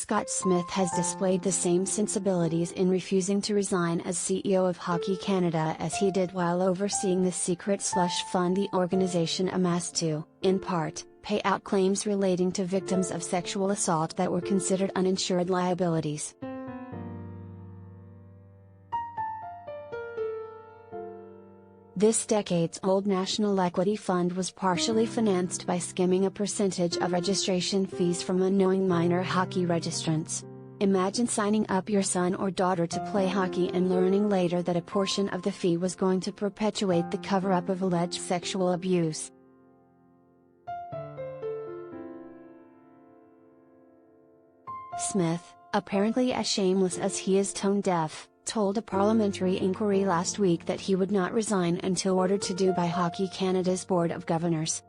Scott Smith has displayed the same sensibilities in refusing to resign as CEO of Hockey Canada as he did while overseeing the secret slush fund the organization amassed to, in part, pay out claims relating to victims of sexual assault that were considered uninsured liabilities. This decades-old national equity fund was partially financed by skimming a percentage of registration fees from unknowing minor hockey registrants. Imagine signing up your son or daughter to play hockey and learning later that a portion of the fee was going to perpetuate the cover-up of alleged sexual abuse. Smith, apparently as shameless as he is tone-deaf, told a parliamentary inquiry last week that he would not resign until ordered to do by Hockey Canada's Board of Governors.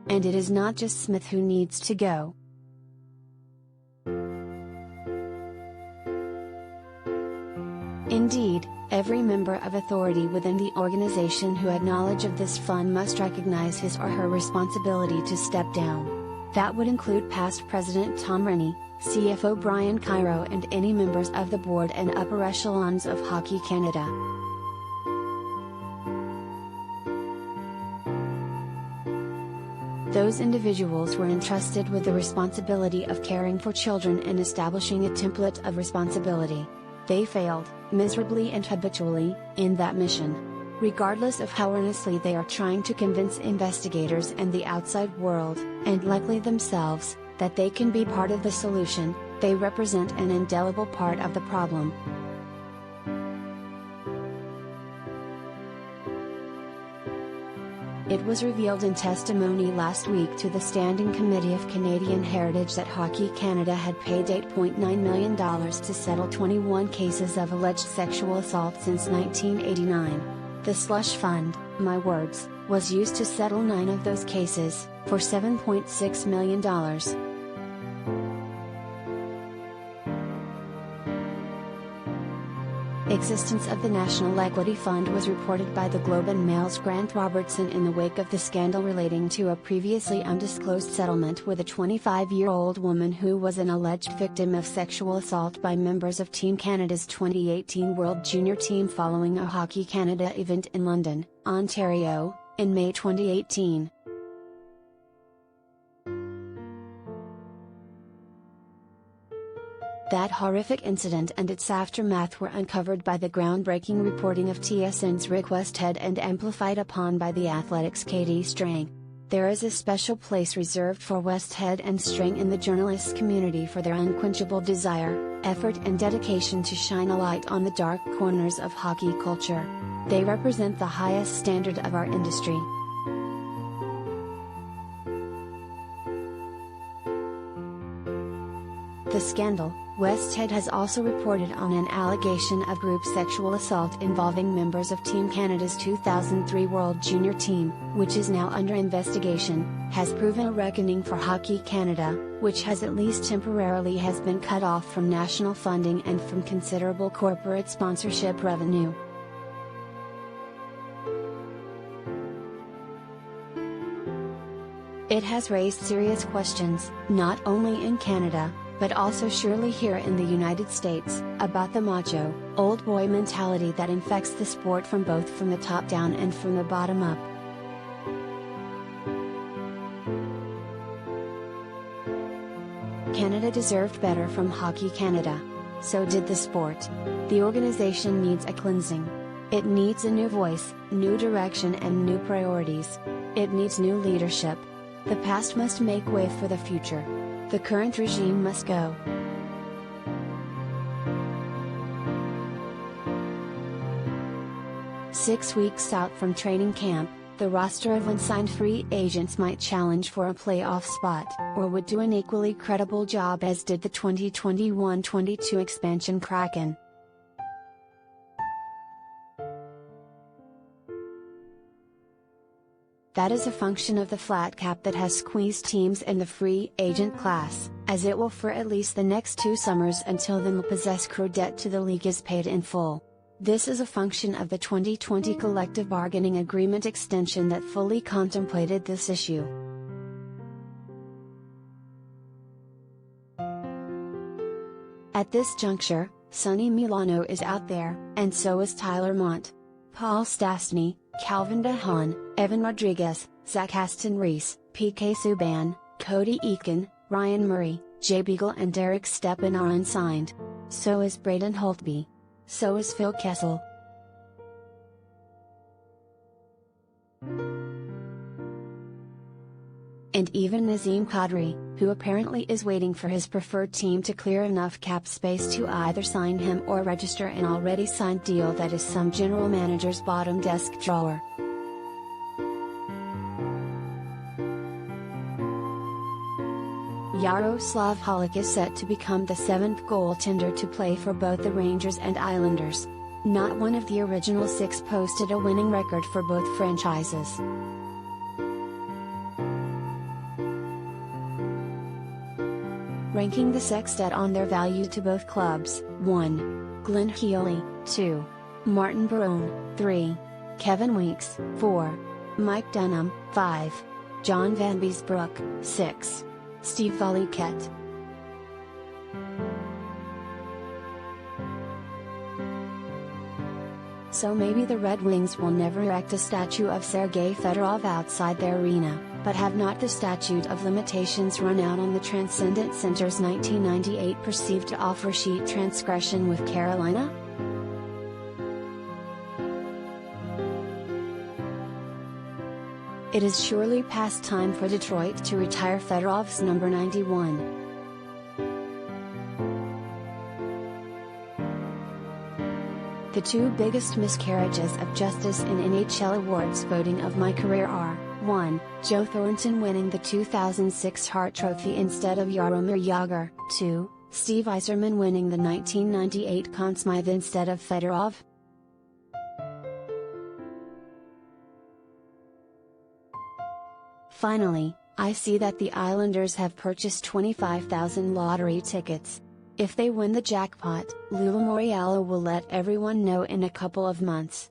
And it is not just Smith who needs to go. Indeed, every member of authority within the organization who had knowledge of this fund must recognize his or her responsibility to step down. That would include past President Tom Rennie, CFO Brian Cairo and any members of the board and upper echelons of Hockey Canada. Those individuals were entrusted with the responsibility of caring for children and establishing a template of responsibility. They failed, miserably and habitually, in that mission. Regardless of how earnestly they are trying to convince investigators and the outside world, and likely themselves, that they can be part of the solution, they represent an indelible part of the problem. It was revealed in testimony last week to the Standing Committee of Canadian Heritage that Hockey Canada had paid $8.9 million to settle 21 cases of alleged sexual assault since 1989. The slush fund, my words, was used to settle 9 of those cases, for $7.6 million. Existence of the National Equity Fund was reported by the Globe and Mail's Grant Robertson in the wake of the scandal relating to a previously undisclosed settlement with a 25-year-old woman who was an alleged victim of sexual assault by members of Team Canada's 2018 World Junior Team following a Hockey Canada event in London, Ontario, in May 2018. That horrific incident and its aftermath were uncovered by the groundbreaking reporting of TSN's Rick Westhead and amplified upon by The Athletic's Katie Strang. There is a special place reserved for Westhead and Strang in the journalists' community for their unquenchable desire, effort and dedication to shine a light on the dark corners of hockey culture. They represent the highest standard of our industry. The scandal. Westhead has also reported on an allegation of group sexual assault involving members of Team Canada's 2003 World Junior Team, which is now under investigation, has proven a reckoning for Hockey Canada, which has at least temporarily has been cut off from national funding and from considerable corporate sponsorship revenue. It has raised serious questions, not only in Canada, but also surely here in the United States, about the macho, old boy mentality that infects the sport from the top down and from the bottom up. Canada deserved better from Hockey Canada. So did the sport. The organization needs a cleansing. It needs a new voice, new direction and new priorities. It needs new leadership. The past must make way for the future. The current regime must go. Six weeks out from training camp, the roster of unsigned free agents might challenge for a playoff spot, or would do an equally credible job as did the 2021-22 expansion Kraken. That is a function of the flat cap that has squeezed teams in the free agent class, as it will for at least the next 2 summers until the possessed crew debt to the league is paid in full. This is a function of the 2020 collective bargaining agreement extension that fully contemplated this issue. At this juncture, Sonny Milano is out there, and so is Tyler Mont. Paul Stastny, Calvin DeHaan, Evan Rodriguez, Zach Aston Reese, PK Subban, Cody Eakin, Ryan Murray, Jay Beagle and Derek Stepan are unsigned. So is Braden Holtby. So is Phil Kessel. And even Nazim Kadri, who apparently is waiting for his preferred team to clear enough cap space to either sign him or register an already signed deal that is some general manager's bottom desk drawer. Yaroslav Halak is set to become the 7th goaltender to play for both the Rangers and Islanders. Not one of the original 6 posted a winning record for both franchises. Ranking the sextet on their value to both clubs: 1. Glenn Healy, 2. Martin Barone, 3. Kevin Weeks, 4. Mike Dunham, 5. John Van Beesbrook, 6. Steve Valiquette. So maybe the Red Wings will never erect a statue of Sergei Fedorov outside their arena, but have not the statute of limitations run out on the Transcendent Center's 1998 perceived offer sheet transgression with Carolina? It is surely past time for Detroit to retire Fedorov's number 91. The 2 biggest miscarriages of justice in NHL awards voting of my career are: 1. Joe Thornton winning the 2006 Hart Trophy instead of Jaromir Jagr, 2. Steve Yzerman winning the 1998 Conn Smythe instead of Fedorov. Finally, I see that the Islanders have purchased 25,000 lottery tickets. If they win the jackpot, Lula Moriello will let everyone know in a couple of months.